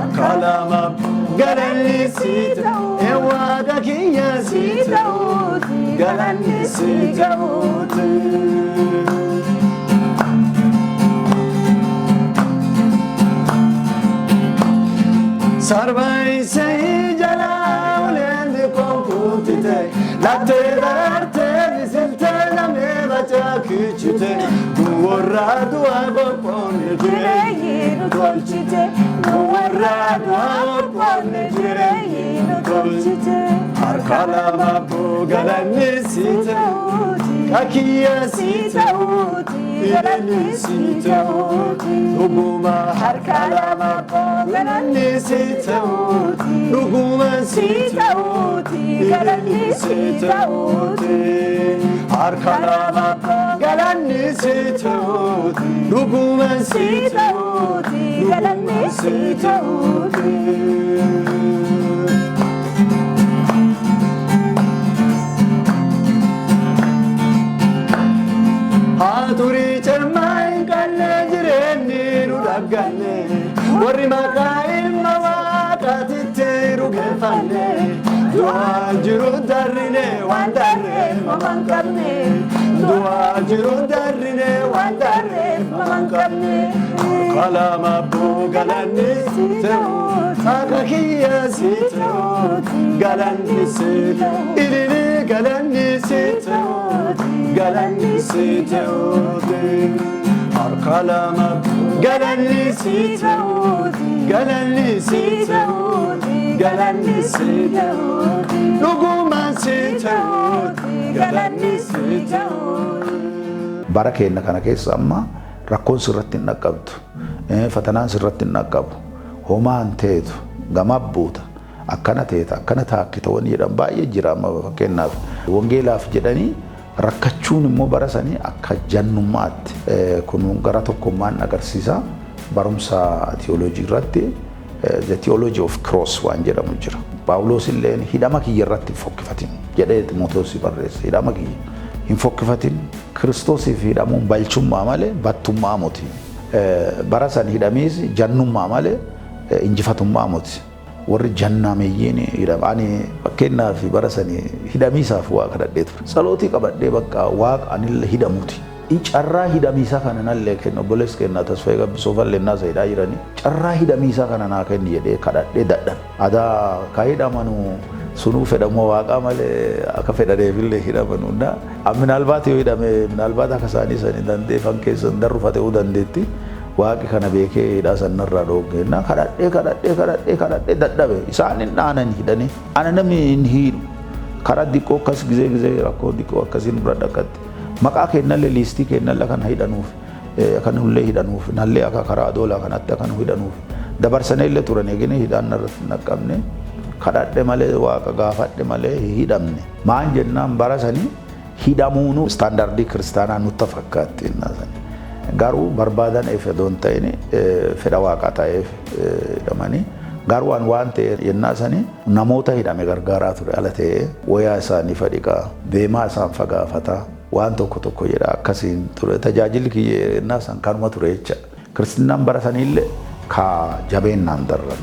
harkalama galanni sitau ewada kinya sitau galanni sitau sarvai sei jala ulend komputite latte darte silte name bacha kichite duwarra dua gorpon jireyinu tolchite duwarra dua gorpon jireyinu tolchite harkalama galanni sitau kakiya sitau galanni sitau duguma harkalama galanni sitau duguma sitau galanni sitau harkalama galanni sitau duguma sitau galanni sitau Haturi cermai kalle jireni rudagane warri makai mawakatitiru gefane dua jiru darine wandare mamankarne dua jiru darine wandare mamankarne kalama bugalani sitau akakiya sitau galani sitau ilili galani sitau galanni sitau harkalama galanni sitau galanni sitau galanni sitau luguma sitau galanni sitau barakeena kana keessa amma rakkoon sirratti hin dhaqqabdu fatanaan sirratti hin dhaqqabu homaan teetu gamabbuuta akkana teeta akkana taakkitoon jedhan baay'ee jira amma fakkeenyaaf wangeelaaf jedhanii rakkachuun immoo barasanii akka jannummaatti kun gara tokkummaan agarsiisa barumsa theology irratti the theology of cross waan jedhamu jira Paawulos illee hidhama kiyya irratti fokkifatin jedhee Timotoosi barreessa hidhama kiyya hin fokkifatin Kiristoosiif hidhamuun balchummaa malee battummaa moti barasan hidhamiis jannummaa malee injifatummaa moti warri jannameeyyiin hidhamani fakkeenyaaf barasanii hidhamiisaaf waaqa dhadheetu salootii qabadhee bakka waaqa anille hidhamuuti carraa hidhamiisaa kana nallee kenna obbolees kennaa tasfee gabbisoofalle naa sayidhaa jiranii carraa hidhamiisaa kana naa kenni jedhee kadhadhee dadhan adaa ka hidhamanu sunuu fedhamoo waaqaa malee akka fedhaneefillee hidhamanudha minaalbaat yoo hidhame minaalbaat akka isaanii sanii dandeeffan keessan darrufate uu dandeetti waaqi kana beekee hidhaa sanarraa dhooggenna kadhadhee dadhabe isaanin dhaanan hidhanii ana namni hin hiidhu karaa diqqoo akkas gizee rakkoo diqqoo akkasiin bira dhaqqatti maqaa kennallee liistii kennalla kana hidhanuuf kan hullee hidhanuuf nallee akka karaa adoolaa kanatti akka hidhanuuf dabarsanee illee turan eegine hidhaan narratti naqqabne kadhadhe malee waaqa gaafadhe malee hidhamne maan jennaan barasanii hidhamuunu istaandardii kiristaanaa nutti fakkaatti innasanii garuu barbaadan eefedoon ta'ini fedha waaqaa ta'eef hidhamanii garuu waan ta'e yennaasanii namoota hidhame gargaaraa ture ala ta'e wayaa isaanii fadhiqaa deemaa isaan fagaafataa waan tokko jedha akkasiin ture tajaajilli kiyye yennaasan kanuma ture jecha kiristinnaan barataniillee ka jabeennaan darran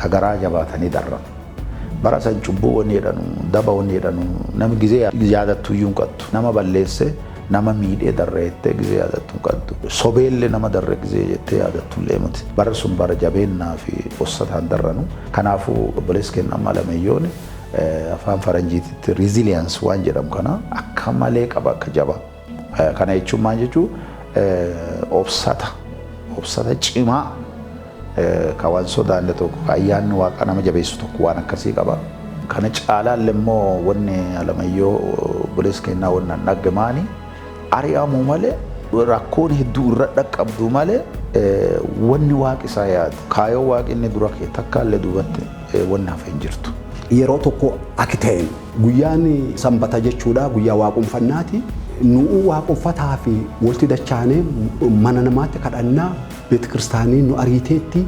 ka garaa jabaatanii darran barasan cubbuu wanni jedhanu daba wanni jedhanu namni gizee yaadattu iyyuu qattu nama balleesse nama miidhee darreettee gizee yaadattu qattu sobeelle nama darre gizee jettee yaadattu leemati bara sun bara jabeennaa fi ossataan darranu kanaafuu obbolees kennaa Alamaayyoo afaan faranjiititti resilience waan jedhamu kana akka malee qaba akka jaba kana jechuun maal jechuu obsata cimaa ka waan sodaanne tokko ayyaanni waaqa nama jabeessu tokko waan akkasii qaba kana caalaallee immoo wanni Alamaayyoo obbolees kennaa wannan dhaggamaani ari'amuu malee rakkoon hedduu irra dhaqqabdu malee wanni waaqi isaa yaadu kaayoo waaqinni dura kee takkaallee duubatti wanni hafe hin jirtu. Yeroo tokko akka ta'een guyyaan sanbata jechuudha guyyaa waaqumfannaati nu waaqumfataa fi walti dachaanee mana namaatti kadhannaa beet kiristaanii nu ariiteetti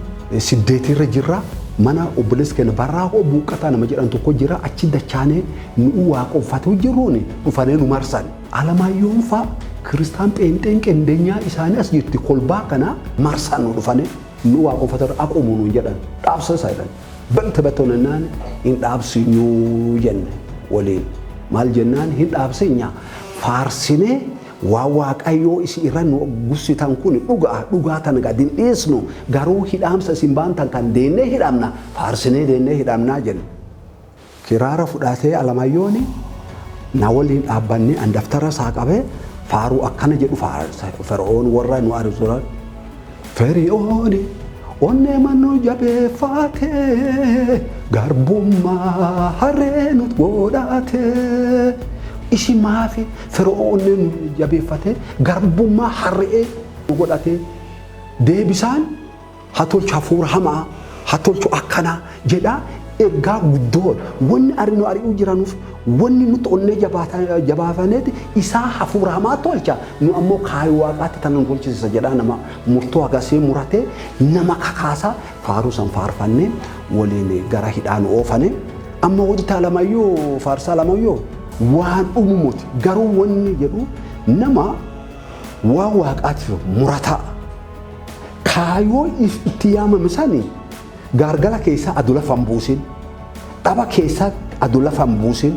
siddeetirra jirra mana obbolees kenna barraa buuqataa nama jedhan tokko jira achi dachaanee nu waaqumfatu jiruuni dhufanee nu marsan Alamaayyoon fa kiristaan xeenxeen qendeenyaa isaanii as jirti kolbaa kana marsan nu dhufane nu waaqeffatan aqumu nu jedhan dhaabsa saydan balta batonanaan in dhaabsi nu jenne waliin maal jennaan hin dhaabsinya faarsine waa waaqayyoo isi irra nu gussitan kun dhugaa tan gadin dhiisnu garuu hidhaamsa isin baantan kan deennee hidhamna faarsinee deennee hidhamnaa jenne kiraara fudhatee Alamayyooni na waliin dhaabbanne an daftara isaa qabee faaruu akkana jedhu Fara'oon warra nu arsuran Fari'ooni onne mannu jabeeffate garbummaa harree nut godhate isi maafi Fari'oon nu jabeeffate garbummaa harree nu godhate deebisaan hatolchu hafuura hamaa hatolchu akkana jedha egaa guddoon wanni arinu ari'u jiranuuf wanni nuti onnee jabaafaneeti isaa hafuura hamaa tolcha nu ammoo kaayuu waaqaatti tanan tolchisa jedha nama murtoo agasee murate nama kakaasa faaruu san faarfanne waliin gara hidhaan oofane amma wajjita Alamaayyoo faarsaa Alamaayyoo waan uumumuti garuu wanni jedhu nama waa waaqaatti murata kaayoo itti yaamame sanii gargala keessa adula fambuusin dhaba keessa adula fambuusin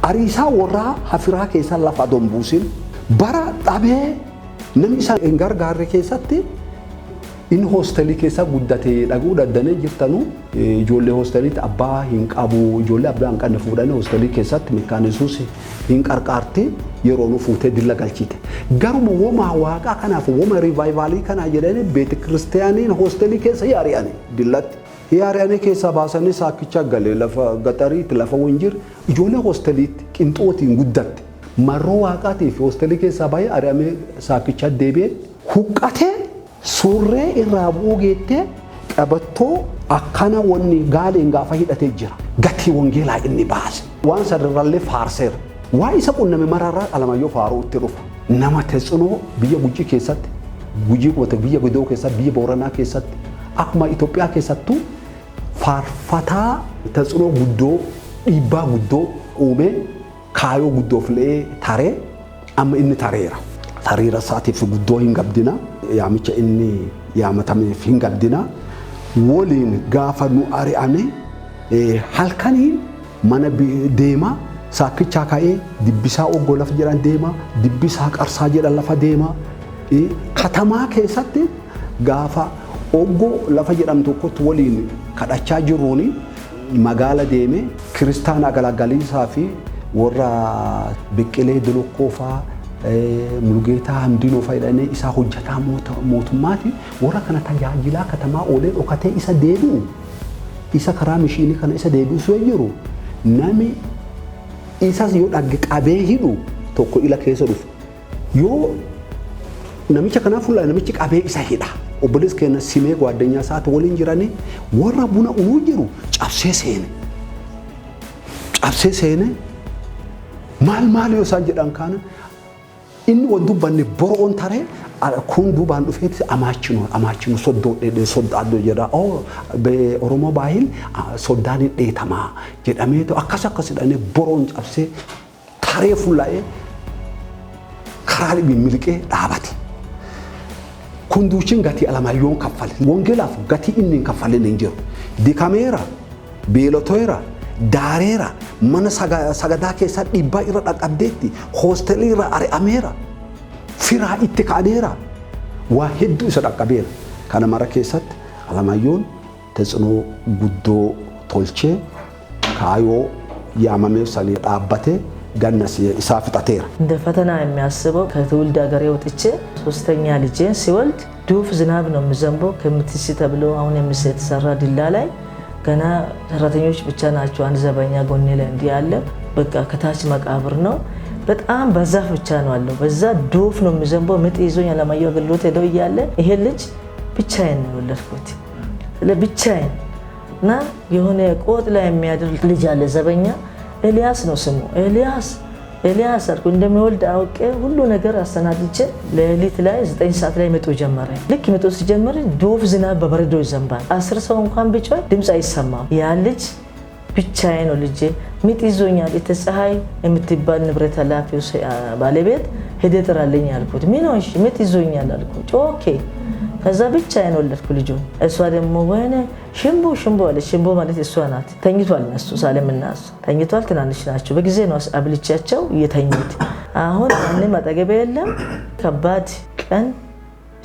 ariisaa warraa hafiraa keessa lafa adon buusin bara dhabee namni isa hin gargaarre keessatti in hostelii keessa guddate dhaguu daddane jirtanu ijoollee hosteliitti abbaa hin qabu ijoollee abbaa hin qabne fuudhanii hostelii keessatti mekaanismus hin qarqaarte yeroo nu fuutee dilla galchite garuma woma waaqa kanaaf woma revivalii kana jedhanii beet kiristaaniin hostelii keessa yaari'ani dillatti yaari'ani keessa baasanii saakkicha galee lafa gaxariitti lafa wanjir ijoollee hosteliitti qinxootiin guddatte marroo waaqaatiif hostelii keessa baay'ee ari'amee saakkicha deebi'ee huqqatee surree irraa buugeettee qabattoo akkana wanni gaaleen gaafa hidhatee jira gatii wangeelaa inni baase waan sadarraallee faarseera waa isa qunname mararraa Alamaayyoo faaruu itti dhufa nama teessunoo biyya Gujii keessatti Gujii qubate biyya Godoo keessatti biyya Booranaa keessatti akkuma Itoophiyaa keessattuu faarfataa teessunoo guddoo dhiibbaa guddoo uumee kaayoo guddoofilee taree amma inni tareera tariira isaatiif guddoo hin gabdina yaamicha inni yaamatameef hin gabdina waliin gaafa nu ari'ame halkaniin mana deema saakkicha ka'ee dibbisaa oggoo lafa jedhan deema dibbisaa qarsaa jedhan lafa deema katamaa keessatti gaafa oggoo lafa jedhamtu tokkotti waliin kadhachaa jirruuni magaala deeme kiristaana galagaliisaa fi warra biqilee dolokkoofa mulgeetaa hamdiinoo fayyadamee isaa hojjetaa mootummaati warra kana tajaajilaa katamaa oolee dhokatee isa deebi'u isa karaa mishiinii kana isa deebisuu jiru nami isas yoo dhagge qabee hidhu tokko ila keessa dhufu yoo namicha kana fuula namichi qabee isa hidha obbolees keenya simee gwaaddanyaa isaati waliin jiranii warra buna uumuu jiru cabsee seene maal yoo isaan jedhan kana inni waan dubbanne boroon taree kun duubaan dhufeetti amaachinu soddaaddo jedha Oromoo baay'een soddaan hin dheetamaa jedhameetu akkas jedhanii boroon cabsee taree fuula'ee karaa miliqee dhaabate. Kun duuchin gatii Alamayyoon kaffale. Wangeelaaf gatii inni hin kaffalin hin jiru. Dikameera, beelotoera, daareera, mana sagadaa keessa dhibbaa irra dhaqabdeetti, hoostelii irra ari'ameera, firaa itti ka'aneera, waa hedduu isa dhaqabeera. Kana mara keessatti Alamayyoon teessunoo guddoo tolchee kaayoo yaamameef sanii dhaabbatee ገነስ ይሳፍጣቴር እንደ ፈተና የሚያስበው ከትውልድ ሀገሬ ወጥቼ ሶስተኛ ልጄን ሲወልድ ዱፍ ዝናብ ነው የሚዘንበው ከምትስ ተብሎ አሁን የተሰራ ዲላ ላይ ገና ሰራተኞች ብቻ ናቸው አንድ ዘበኛ ጎኔ ላይ እንዲህ ያለ በቃ ከታች መቃብር ነው በጣም በዛፍ ብቻ ነው አለው በዛ ዱፍ ነው የሚዘንበው ምጥ ይዞኝ Alamaayyoo አገልግሎት ሄደው ይያለ ይሄ ልጅ ብቻዬን ነው ወለድኩት ለብቻዬን እና የሆነ ቆጥ ላይ የሚያድር ልጅ አለ ዘበኛ ኤልያስ ነው ስሙ ኤልያስ አርኩ እንደሚወልድ አውቄ ሁሉ ነገር አሰናድቼ ለሊት ላይ 9 ሰዓት ላይ መጥቶ ጀመረ ልክ መጥቶ ሲጀምር ዶፍ ዝናብ በበረዶ ይዘንባል 10 ሰው እንኳን ቢጮህ ድምጽ አይሰማም ያ ልጅ ብቻዬ ነው ልጄ ምጥ ይዞኛል የተፀሐይ የምትባል ንብረት ኃላፊው ባለቤት ሄደ ጥራልኝ አልኩት ምን ሆንሽ ምጥ ይዞኛል አልኩት ኦኬ ከዛ ብቻዬን ወለድኩ ልጁ እሷ ደግሞ ወይኔ ሽምቦ አለች ሽምቦ ማለት እሷ ናት ተኝቷል እነሱ ሳለምና እሱ ተኝቷል ትናንሽ ናቸው በጊዜ ነው አብልቻቸው እየተኙት አሁን ማንም አጠገቤ የለም ከባድ ቀን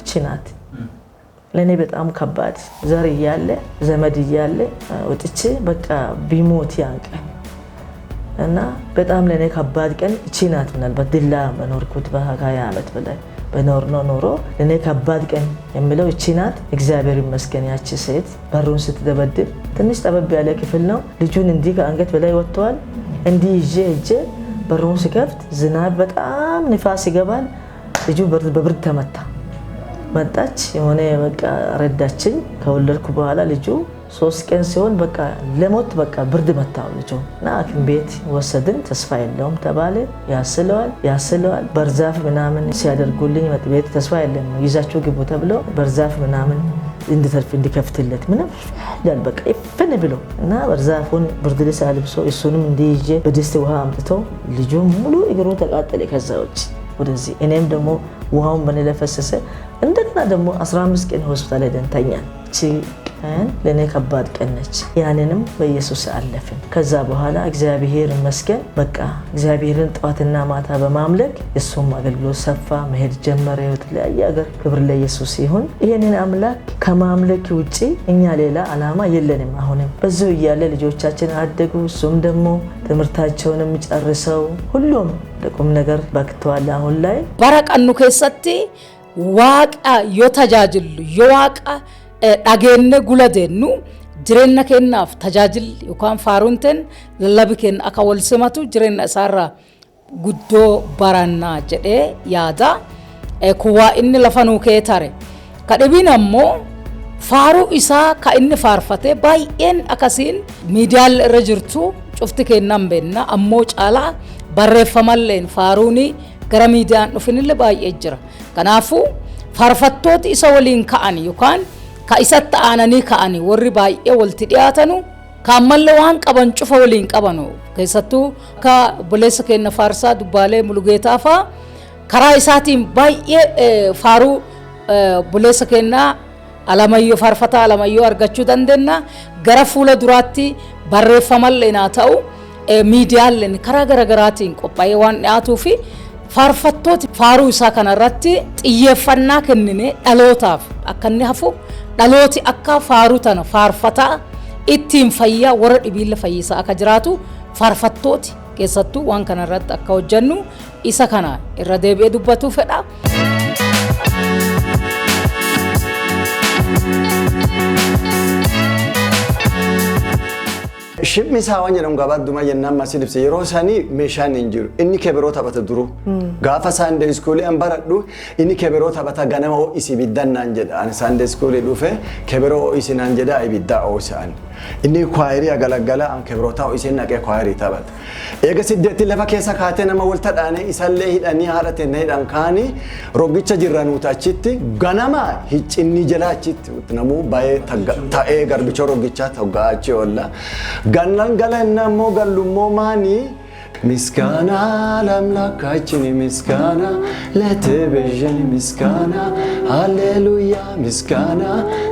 እቺ ናት ለኔ በጣም ከባድ ዘር እያለ ዘመድ እያለ ወጥቼ በቃ ቢሞት ያንቀኝ እና በጣም ለኔ ከባድ ቀን እቺ ናት ምናልባት ድላ በኖርኩት በ20 ዓመት በላይ በኖር ኖሮ ለኔ ከባድ ቀን የምለው እቺ ናት እግዚአብሔር ይመስገን ያቺ ሴት በሩን ስትደበድብ ትንሽ ጠበብ ያለ ክፍል ነው ልጁን እንዲህ ከአንገት በላይ ወጥቷል እንዲህ ይዤ በሩን ሲከፍት ዝናብ በጣም ንፋስ ይገባል ልጁ በብርድ ተመታ መጣች የሆነ በቃ ረዳችኝ ከወለድኩ በኋላ ልጁ 3 ቀን ሲሆን በቃ ለሞት በቃ ብርድ መታው ልጁ እና ሐኪም ቤት ወሰድን ተስፋ የለውም ተባለ ያስለዋል በርዛፍ ምናምን ሲያደርጉልኝ ቤት ተስፋ የለም ይዛችሁ ግቡ ተብሎ በርዛፍ ምናምን እንዲከፍትለት ምንም ያል በቃ ይፈነ ብሎ እና በርዛፉን ብርድ ልብስ አልብሶ እሱንም እንዲይዤ በድስት ውሃ አምጥቶ ልጁ ሙሉ እግሩ ተቃጠለ ከዛውጭ ወደዚህ እኔም ደግሞ ውሃውን በኔ ለፈሰሰ እንደገና ደግሞ 15 ቀን ሆስፒታል ሄደን ተኛን ቀን ለኔ ከባድ ቀን ነች ያንንም በኢየሱስ አለፈን ከዛ በኋላ እግዚአብሔር ይመስገን በቃ እግዚአብሔርን ጧትና ማታ በማምለክ እሱም አገልግሎት ሰፋ መሄድ ጀመረ የተለያየ ሀገር ክብር ለኢየሱስ ይሁን ይሄንን አምላክ ከማምለክ ውጪ እኛ ሌላ አላማ የለንም አሁንም በዚሁ እያለ ልጆቻችን አደጉ እሱም ደግሞ ትምህርታቸውንም ጨርሰው ሁሉም ለቁም ነገር በቅተዋል አሁን ላይ በረቀኑ ከሰቲ ዋቃ yotajaajillu yowaqa dhageenne guladennu jireenya kennaaf tajaajil yookaan faaruunten lallabi kenna akka wal simatu jireenya isaarraa guddoo barannaa jedhee yaada kuwaa inni lafa nuu kee tare kadhibiin ammoo faaruu isaa ka inni faarfate baay'een akkasiin miidiyaal irra jirtu cufti kennan benna ammoo caalaa barreeffamalleen faaruuni gara miidiyaan dhufinille baay'ee jira kanaafu faarfattooti isa waliin ka'ani yookaan ka isatti aananii ka'ani warri baay'ee walti dhiyaatanu kaammallee waan qaban cufa waliin qabanu keessattuu ka buleessa kenna faarsaa dubbaalee mulugeetaa faa karaa isaatiin baay'ee faaruu buleessa kenna Alamaayyoo faarfataa Alamaayyoo argachuu dandeenya gara fuula duraatti barreeffamallee naa ta'u miidiyaaleen karaa garaagaraatiin qophaa'ee waan dhiyaatu fi faarfattooti faaruu isaa kanarratti xiyyeeffannaa kennine dhalootaaf akka inni hafu dhalooti akka faaruu tana faarfataa ittiin fayyaa warra dhibiilla fayyisaa akka jiraatu faarfattooti keessattuu waan kanarratti akka hojjennu isa kana irra deebi'ee dubbatu fedha. Shipmi saawwan jedhamu gabaadhuma jennaan masidibse yeroo isaanii meeshaan hin jiru inni keberoo taphata duru gaafa Sunday school an baradhu inni keberoo taphata ganama ho'isi biddannaan jedha ani Sunday school dhufe keberoo ho'isinaan jedha ibiddaa ho'isaan inni kwaayirii agalagala an keberoo ta'u isin naqee kwaayirii taphata eega siddeetti lafa keessa kaatee nama walta dhaane isallee hidhanii haadhate na hidhan kaanii rogicha jirranuuta achitti ganama hiccinni jala achitti namuu baay'ee ta'ee garbicha rogicha toggaa achi oolla gannan galanna mo gallummo mani miskana lamlakachini miskana letebejeni miskana hallelujah miskana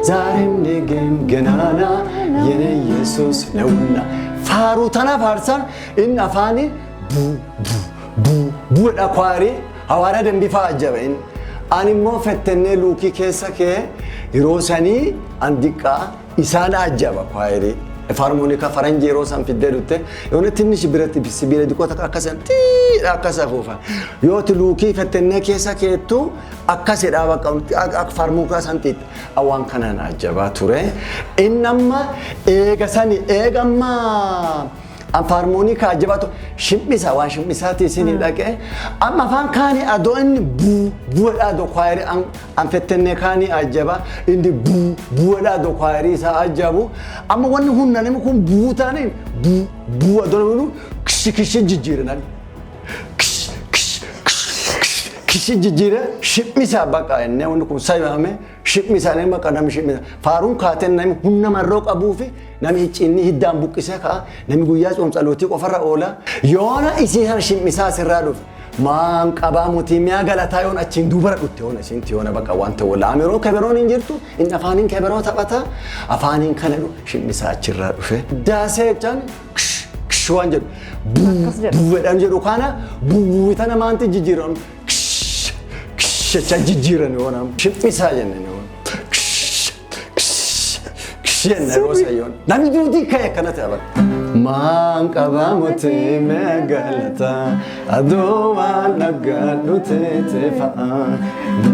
zarim negem genana yene yesus lawla faru tana farsan in afani bu da kwari hawara dembi fa ajaben animo fettenne luki kessa ke irosani andika isana ajaba kwari farmonika faranjero san fiddelutte yone tinnish birati bisibile dikota akasan ti akasa fofa yoti luki fettenne kessa keettu akase da baqa ak farmuka santit awan kanana ajaba ture inamma egasani egamma farmonika ajabatu shimmisa wan shimmisati sini dake amma fan kani adon bu da do kwairi an fettenne kani ajaba indi bu da do kwairi sa ajabu amma wannan hunna ne kun buta ne bu adon kishi jijirnan kishi jijira shimmisa baqa ne wannan kun sayame shimmisa ne baqa nam shimmisa farun katen ne hunna marro qabufi nami cinni hiddan buqqise ka nami guyyaa coomsalooti qofarra oola yoona isi har shimmisa sirraa dhufe maan qabaa mutii mi'a galataa yoon achiin duubara dhutte yoon isin tiyoona bakka wanta wala amiroo keberoon hin jirtu inni afaaniin keberoo taphata afaaniin kana shimmisaa achirraa dhufe daasee jechaan waan jedhu buuwedhaan jedhu kana buuwita namaanti jijjiiran jecha jijjiiran yoonam shimmisaa jennaan jenne gosa yoon namni duutii ka'e kana ta'e maan qabaa mutii mi'a galataa adoo waan naggaadhu teete fa'a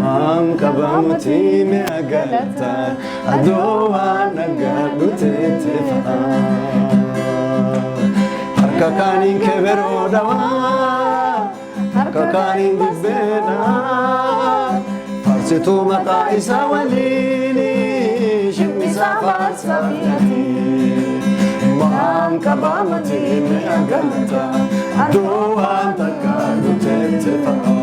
maan qabaa mutii mi'a galataa adoo waan naggaadhu teete fa'a harka kaaniin keberoo dhawaa harka kaaniin dibbeedhaa farsituu maqaa isaa waliini shimmisaa faarsaati maan qabaa mutii mi'a galataa adoo waan naggaadhu teete fa'a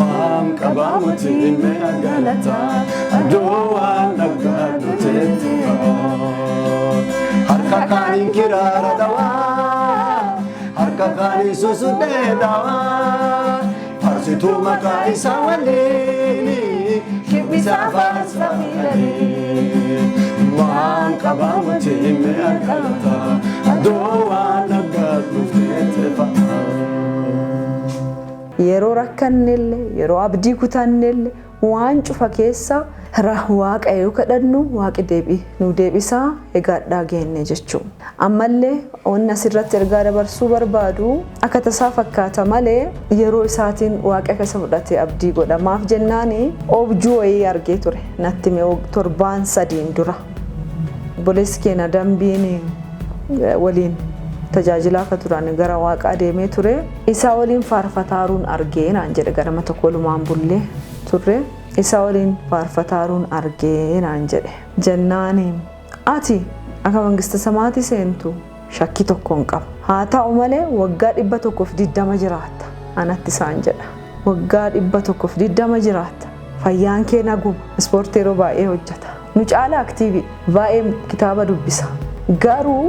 maan qabaa mutii mi'a galataa adoo waan naggaadhu teete fa'a harka kaaniin kiraara dhawaa harka kaaniin susudhee dhawaa farsituu maqaa isaa waliini shimmisaa faarsaati maan qabaa mutii mi'a galataa adoo waan naggaadhu teete fa'a. Yeroo rakkannellee yeroo abdii kutannellee waan cufa keessa waaqayyo kadhannu waaqi deebii nu deebisaa egaadhaa geenne jechuudha. Ammallee onni asirratti ergaa dabarsuu barbaadu akka tasaa fakkaata malee yeroo isaatiin waaqa keessa fudhatee abdii godhamaaf jennaani objuu wayii argee ture natti torbaan 3 dura. Boleessi keenya dambiin waliin tajaajilaa akka turan gara waaqaa deemee ture isaa waliin faarfataaruun argee naan jedhe gara tokko lumaan bullee turre isaa waliin faarfataaruun argee naan jedhe jennaani ati akka mangista samaati seentu shakkii tokko hin qabu haa ta'u malee waggaa 120 jiraatta anatti isaan jedha waggaa 120 jiraatta fayyaan kee naguma ispoortii yeroo baay'ee hojjeta nu caala aktiivii baay'ee kitaaba dubbisa garuu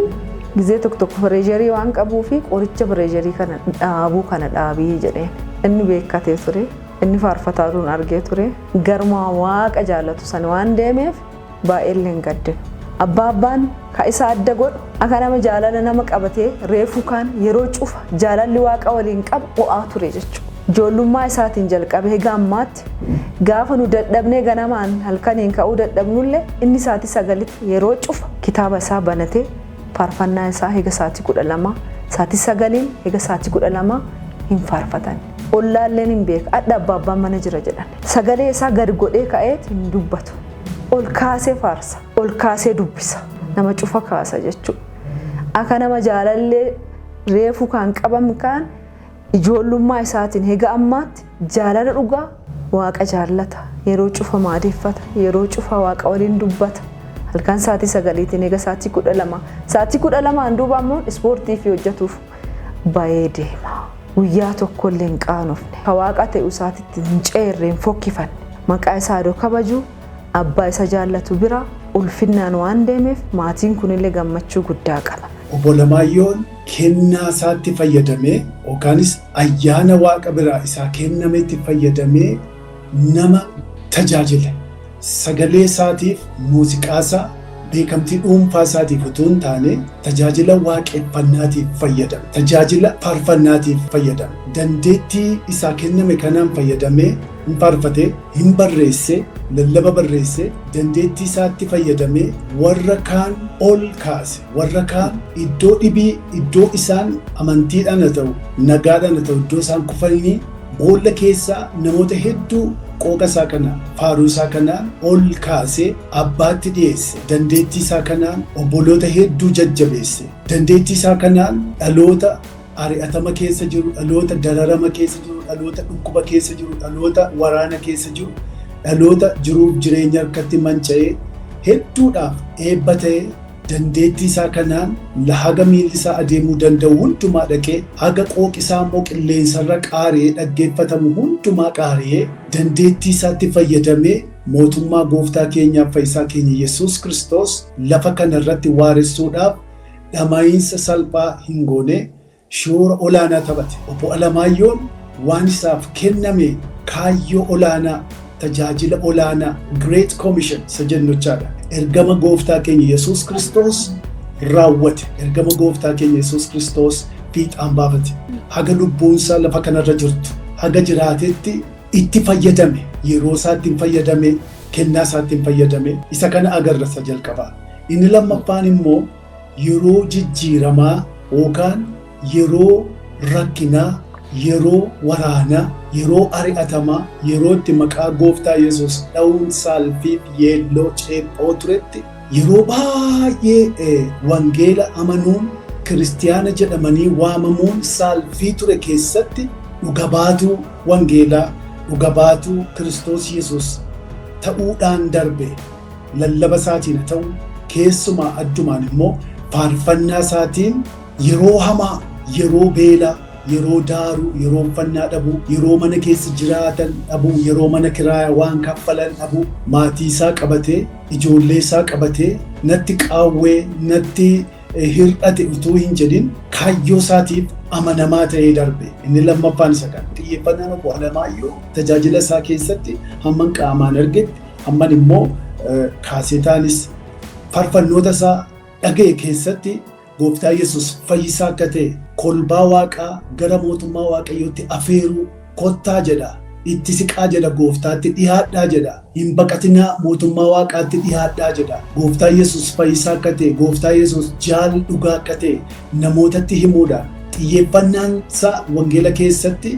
gizee tokko pireesharii waan qabuu fi qoricha pireesharii kana dhaabuu kana dhaabii jedheen inni beekatee ture inni faarfataaruun argee ture garuma waaqa jaallatu san waan deemeef baay'ee hin gaddine abbaan ka isa adda godhu akka nama jaalala nama qabatee reefuu kaan yeroo cufa jaalalli waaqa waliin qabu ho'aa ture jechuudha. Ijoollummaa isaatiin jalqabee gammaatti gaafa nu dadhabnee ganamaan halkaniin ka'uu dadhabnullee inni saatii 9 yeroo cufa kitaaba isaa banatee faarfannaa isaa hega saatii 12 saatii 9 hega saatii 12 hin faarfatan. Ollaalleen hin beeka adda abbaan mana jira jedhan. Sagalee isaa gad godhee ka'ee hin dubbatu. Ol kaasee faarsa, ol kaasee dubbisa. Nama cufa kaasa jechuudha. Akka nama jaalallee reefuu kan qabame kaan ijoollummaa isaatiin hega ammaatti jaalala dhugaa waaqa jaallata. Yeroo cufa maadeeffata, yeroo cufa waaqa waliin dubbata. Halkan saatii 9tiin hega saatii 12. Saatii 12 duuba ammoo ispoortii fi hojjetuuf baay'ee deema. Guyyaa tokko illee hin qaanofne. Ka waaqa ta'e isaatitti hin ceerre hin fokkifanne. Maqaa isaa adoo kabaju abbaa isa jaallatu bira ulfinnaan waan deemeef maatiin kunillee gammachuu guddaa qaba. Obbo Alamaayyoon kennaa isaatti fayyadamee yookaanis ayyaana waaqa biraa isaa kennametti fayyadamee nama tajaajile. Sagalee isaatiif muuziqaasaa beekamtii dhuunfaa isaatiif utuu hin taane tajaajila waaqeffannaatiif fayyadama. Tajaajila faarfannaatiif fayyadama. Dandeettii isaa kenname kanaan fayyadamee hin faarfatee, hin barreessee, lallaba barreessee, dandeettii isaatti fayyadamee warra kaan ol kaase. Warra kaan iddoo dhibii, iddoo isaan amantiidhaan haa ta'u, nagaadhaan haa ta'u, iddoo isaan kufanii boolla keessaa namoota hedduu qooqa isaa kanaan, faaruu isaa kanaan ol kaasee abbaatti dhiyeesse. Dandeettii isaa kanaan obboloota hedduu jajjabeesse. Dandeettii isaa kanaan dhaloota ari'atama keessa jiru, dhaloota dararama keessa jiru, dhaloota dhukkuba keessa jiru, dhaloota waraana keessa jiru, dhaloota jiruuf jireenya harkatti manca'ee hedduudhaaf eebba ta'ee dandeettii isaa kanaan haga miilli isaa adeemuu danda'u hundumaa dhaqee haga qooqi isaa immoo qilleensarra qaari'ee dhaggeeffatamu hundumaa qaari'ee dandeettii isaatti fayyadamee mootummaa gooftaa keenyaaf fayyisaa keenya Yesuus Kiristoos lafa kanarratti waaressuudhaaf dhama'iinsa salphaa hin goone shoora olaanaa taphate. Obbo Alamaayyoon waan isaaf kenname kaayyoo olaanaa tajaajila olaanaa Great Commission isa jennuchaadha. Ergama gooftaa keenya Yesuus Kiristoos raawwate. Ergama gooftaa keenya Yesuus Kiristoos fiixaan baafate. Haga lubbuunsaa lafa kanarra jirtu haga jiraatetti itti fayyadame. Yeroo isaatti fayyadame, kennaa isaatti fayyadame. Isa kana agarra isa jalqabaa. Inni lammaffaan immoo yeroo jijjiiramaa yookaan yeroo rakkinaa, yeroo waraanaa, yeroo ari'atamaa, yeroo itti maqaa gooftaa Yesuus dha'uun saalfiif yeelloo ceephoo turetti yeroo baay'ee wangeela amanuun kiristiyaana jedhamanii waamamuun saalfii ture keessatti dhugabaatuu wangeelaa, dhugabaatuu Kiristoos Yesuus ta'uudhaan darbe. Lallaba isaatiin ta'u keessumaa addumaan immoo faarfannaa isaatiin yeroo hamaa, yeroo beelaa, yeroo daaruu, yeroo uffannaa dhabuu, yeroo mana keessa jiraatan dhabuu, yeroo mana kiraaya waan kaffalan dhabuu, maatii isaa qabatee, ijoollee isaa qabatee, natti qaawwee, natti hir'ate utuu hin jedhin kaayyoo isaatiif amanamaa ta'ee darbe. Inni lammaffaan isa kana. Xiyyeeffannaan Obbo Alamaayyoo tajaajila isaa keessatti hamman qaamaan argetti, hamman immoo kaasetaanis faarfannoota isaa dhaga'e keessatti gooftaa Yesuus fayyisaa akka ta'e, kolbaa waaqaa gara mootummaa waaqayyootti afeeruu kottaa jedha. Itti siqaa jedha, gooftaatti dhiyaadhaa jedha. Hin baqatinaa, mootummaa waaqaatti dhiyaadhaa jedha. Gooftaa Yesuus fayyisaa akka ta'e, gooftaa Yesuus jaalala dhugaa akka ta'e namootatti himuudhaan xiyyeeffannaan isaa wangeela keessatti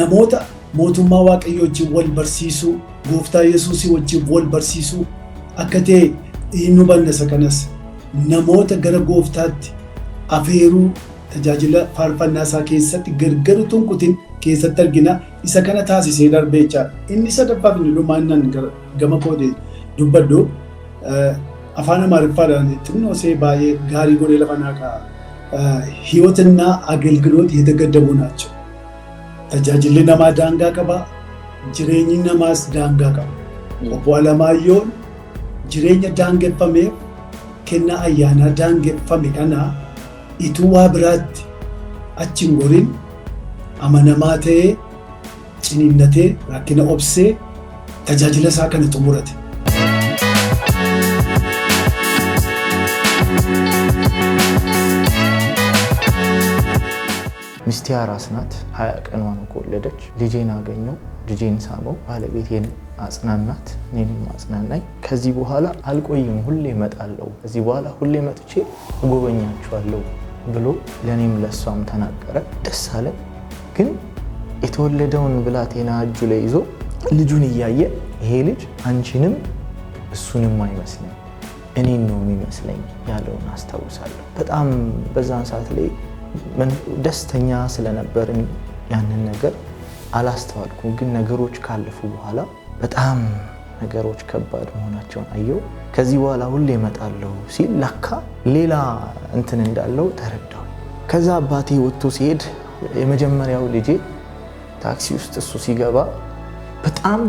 namoota mootummaa waaqayyoo wajjin wal barsiisuu, gooftaa Yesuusii wajjin wal barsiisuu akka ta'e hin hubanna. Isa kanas namoota gara gooftaatti afeeruu tajaajila faarfannaa isaa keessatti gargar utuu hin kutin keessatti argina. Isa kana taasisee darbee jechaadha. Inni sadaffaa fi dhumaannan gama koodee dubbadhu afaan Amaariffaadhaan xinnoo baay'ee gaarii godhee lafa naa ka'a. ሕይወትና አገልግሎት የተገደቡ ናቸው። tajaajilli namaa daangaa qaba, jireenyi namaas daangaa qaba. Obbo Alamaayoon jireenya daangeffameef kennaa ayyaanaa daangeffame kana ituu waa biraatti achi hin gorin amanamaa ta'ee ciniinnatee rakkina obsee tajaajila isaa kana xumurate. ሚስቴ አራስ ናት። 20 ቀኗን ከወለደች ልጄን አገኘው፣ ልጄን ሳመው፣ ባለቤቴን አጽናናት፣ እኔንም አጽናናኝ። ከዚህ በኋላ አልቆይም፣ ሁሌ እመጣለሁ፣ ከዚህ በኋላ ሁሌ መጥቼ እጎበኛችኋለሁ ብሎ ለኔም ለሷም ተናገረ። ደስ አለ። ግን የተወለደውን ብላቴና እጁ ላይ ይዞ ልጁን እያየ ይሄ ልጅ አንቺንም እሱንም አይመስልም እኔን ነው የሚመስለኝ ያለውን አስታውሳለሁ። በጣም በዛን ሰዓት ላይ ደስተኛ ስለነበርን ያንን ነገር አላስተዋልኩም። ግን ነገሮች ካለፉ በኋላ በጣም ነገሮች ከባድ መሆናቸውን አየው። ከዚህ በኋላ ሁሌ እመጣለሁ ሲል ለካ ሌላ እንትን እንዳለው ተረዳው። ከዛ አባቴ ወጥቶ ሲሄድ የመጀመሪያው ልጄ ታክሲ ውስጥ እሱ ሲገባ በጣም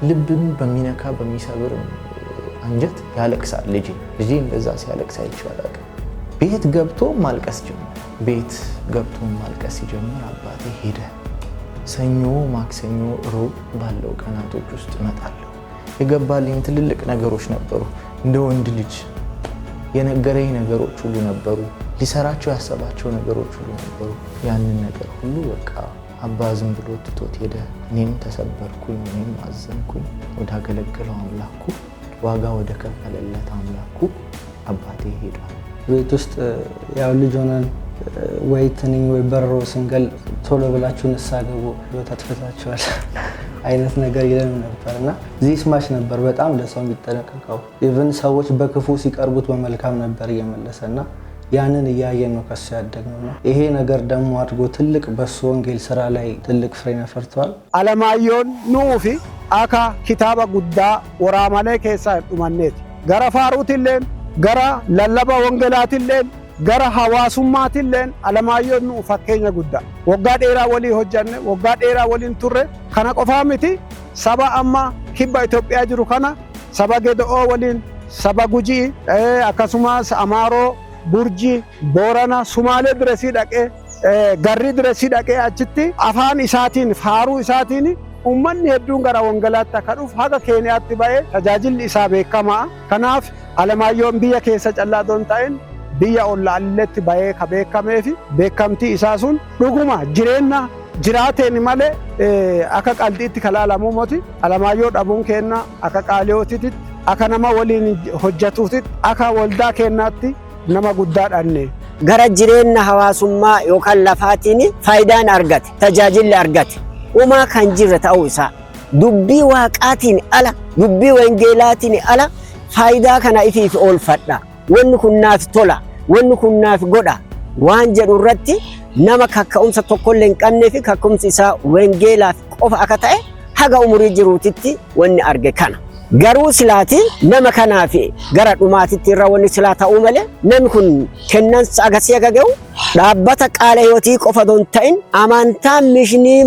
ልብን በሚነካ በሚሰብር አንጀት ያለቅሳል። ልጄ እንደዛ ሲያለቅስ አይቻላል። ቤት ገብቶ ማልቀስ ጀመረ። ቤት ገብቶ ማልቀስ ሲጀምር አባቴ ሄደ። ሰኞ፣ ማክሰኞ፣ ሮብ ባለው ቀናቶች ውስጥ እመጣለሁ። የገባልኝ ትልልቅ ነገሮች ነበሩ። እንደ ወንድ ልጅ የነገረኝ ነገሮች ሁሉ ነበሩ። ሊሰራቸው ያሰባቸው ነገሮች ሁሉ ነበሩ። ያንን ነገር ሁሉ በቃ አባ ዝም ብሎ ትቶት ሄደ። እኔም ተሰበርኩኝ፣ እኔም አዘንኩኝ። ወደ አገለገለው አምላኩ፣ ዋጋ ወደ ከፈለለት አምላኩ አባቴ ሄዷል። ቤት ውስጥ ያው ልጅ ሆነን ወይ ትንኝ ወይ በረሮ ስንገል ቶሎ ብላችሁ ንስሓ ግቡ ህይወት አትፈታችኋል አይነት ነገር ይለን ነበርና እዚህ ስማሽ ነበር በጣም ለሰው የሚጠነቀቀው። ኢቭን ሰዎች በክፉ ሲቀርቡት በመልካም ነበር እየመለሰና ያንን እያየን ነው ከሱ ያደግነው። ይሄ ነገር ደግሞ አድርጎ ትልቅ በሱ ወንጌል ስራ ላይ ትልቅ ፍሬን አፍርቷል። አለማዮን ኑፊ አካ ኪታባ ጉዳ ወራማለ ከሳ ዱማኔት ገራ ፋሩትለን ገራ ለለባ ወንጌላትለን gara hawaasummaatiilleen Alamaayoon nu fakkeenya guddaa waggaa dheeraa walii hojjanne waggaa dheeraa waliin turre kana qofaa miti saba amma kibba Itoophiyaa jiru kana saba Gede'oo waliin saba Gujii akkasumas Amaaroo Burjii Boorana Sumaalee biresii dhaqee garri diresii dhaqee achitti afaan isaatiin faaruu isaatiin uummanni hedduun gara wangalaatti akka dhufu haga Keeniyaatti ba'ee tajaajilli isaa beekamaa. Kanaaf Alamaayyoon biyya keessa callaa doon ta'in biyya ollaalletti ba'ee ka beekamee fi beekamtii isaa sun dhuguma jireenya jiraateen malee akka qalxiitti kalaalamu moti. Alamaayyoo dhabuun kenna akka qaaliyootitti akka nama waliin hojjetuutitti akka waldaa kennaatti nama guddaa dhanne. Gara jireenya hawaasummaa yookaan lafaatiin faayidaan argate tajaajilli argate uumaa kan jirre ta'uu isaa dubbii waaqaatiin ala dubbii wangeelaatiin ala faayidaa kana ifiif oolfadha wanni kun naaf tola wanni kun naaf godha waan jedhu irratti nama kakka'umsa tokkollee hin qabnee fi kakka'umsi isaa wangeelaaf qofa akka ta'e haga umurii jiruutitti wanni arge kana. Garuu silaati nama kanaaf gara dhumaatitti irra wanni silaa ta'uu malee namni kun kennansa agarsiisa akka ga'u dhaabbata qaala hiyootii qofa doon ta'in amantaan mishinii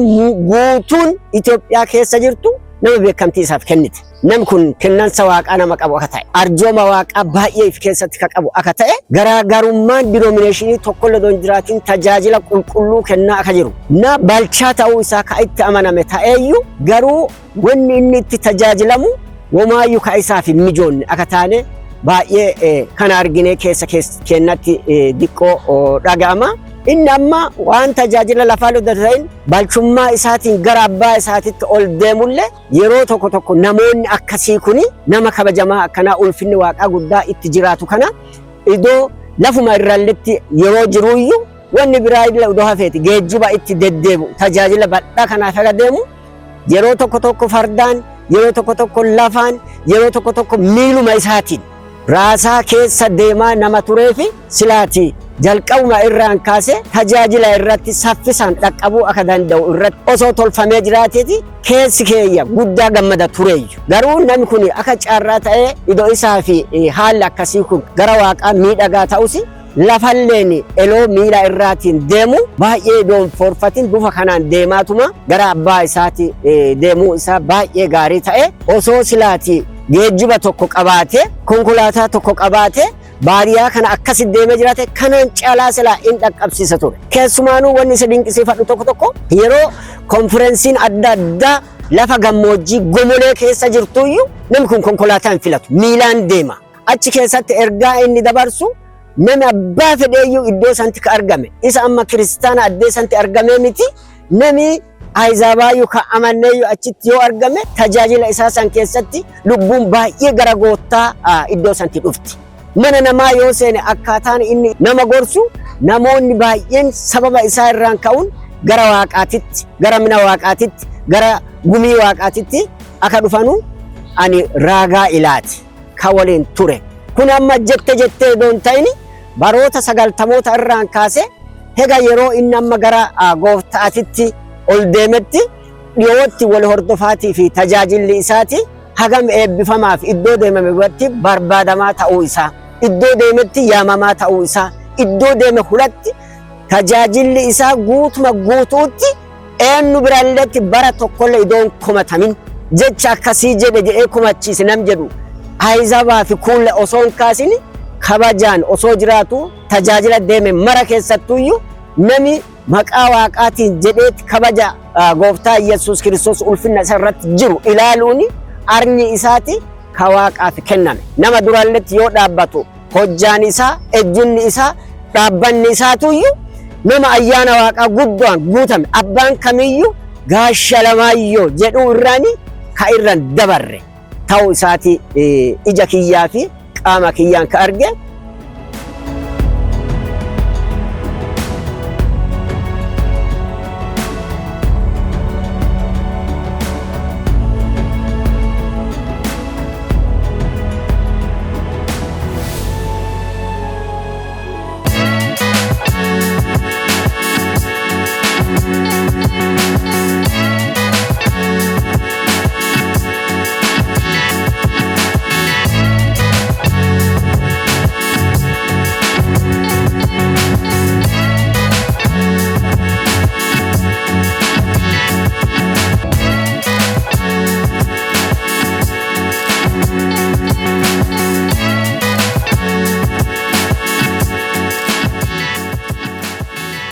guutuun Itoophiyaa keessa jirtu nama beekamtii isaaf kennite. Namni kun kennansa waaqaa nama qabu akka ta'e arjooma waaqaa baay'ee of keessatti ka qabu akka ta'e garaagarummaan dinominashinii tokkollee doon jiraatiin tajaajila qulqulluu kennaa akka jiru na balchaa ta'uu isaa ka itti amaname ta'eeyyuu garuu wanni inni itti tajaajilamu Woyyuu ka isaaf hin mijoonne akka taane baay'ee kan argine keessa kennatti diqqoo dhaga'ama. Inni amma waan tajaajila lafaa ta'in balchummaa isaatiin gara abbaa isaatitti ol deemullee yeroo tokko namoonni akkasii kuni nama kabajamaa akkanaa ulfinni waaqaa guddaa itti jiraatu kana idoo lafuma irralletti yeroo jiruuyyuu wanni biraa illee idoo hafeeti geejjiba itti deddeebu tajaajila bal'aa kanaaf akka deemu yeroo tokko fardaan yeroo tokko lafaan yeroo tokko miiluma isaatiin raasaa keessa deemaa nama turee fi silaati jalqabuma irraan kaasee tajaajila irratti saffisaan dhaqqabuu akka danda'u irratti osoo tolfamee jiraateeti keessi keeyya guddaa gammada tureeyyu. Garuu namni kun akka caarraa ta'ee idoo isaa fi haalli akkasii kun gara waaqaa miidhagaa ta'us lafalleen eloo miila irraatiin deemu baay'ee idoon forfatin bufa kanaan deemaatuma gara abbaa isaati deemuu isaa baay'ee gaarii ta'e osoo silaati geejjiba tokko qabaate konkolaataa tokko qabaate baariyaa kana akkasitti deemee jiraate kanaan caalaa silaa in dhaqqabsiisa ture. Keessumaanuu wanni isa dinqisiifadhu tokko yeroo konferensiin adda addaa lafa gammoojjii gomolee keessa jirtuyyuu namni kun konkolaataan filatu miilaan deema. Achi keessatti ergaa inni dabarsu nami abbaa fedheeyyuu iddoo santi ka argame isa amma kiristaana addee santi argamee miti nami Ayzaabaayyu ka amanneeyyu achitti yoo argame tajaajila isaa san keessatti lubbuun baay'ee gara goottaa iddoo santi dhufti. Mana namaa yoo seene akkaataan inni nama gorsu namoonni baay'een sababa isaa irraan ka'uun gara waaqaatitti gara mina waaqaatitti gara gumii waaqaatitti akka dhufanu ani raagaa ilaati ka waliin ture. Kun amma jettee doon ta'ini baroota 90moota irraan kaase hega yeroo inni amma gara gooftaatitti ol deemetti dhiyootti wal hordofaatii fi tajaajilli isaati hagam eebbifamaaf iddoo deemame irratti barbaadamaa ta'uu isaa iddoo deemetti yaamamaa ta'uu isaa iddoo deeme hulatti tajaajilli isaa guutuma guutuutti eenyu biraalleetti bara tokkollee idoon komatamin jecha akkasii jedhee komachiise nam jedhu Ayzaabaa fi kuulle osoo hin kaasin kabajaan osoo jiraatu tajaajila deeme mara keessattuyyuu nami maqaa waaqaatiin jedheetti kabaja gooftaa Yesuus Kiristoos ulfinna isa irratti jiru ilaaluun arni isaati ka waaqaaf kenname. Nama duraalletti yoo dhaabbatu hojjaan isaa ejjinni isaa dhaabbanni isaatuyyuu nama ayyaana waaqaa guddaan guutame abbaan kamiyyuu gaasha Alamaayyoo jedhuu irraani ka irran dabarre ta'uu isaati ija kiyyaa fi qaama kiyyaan ka arge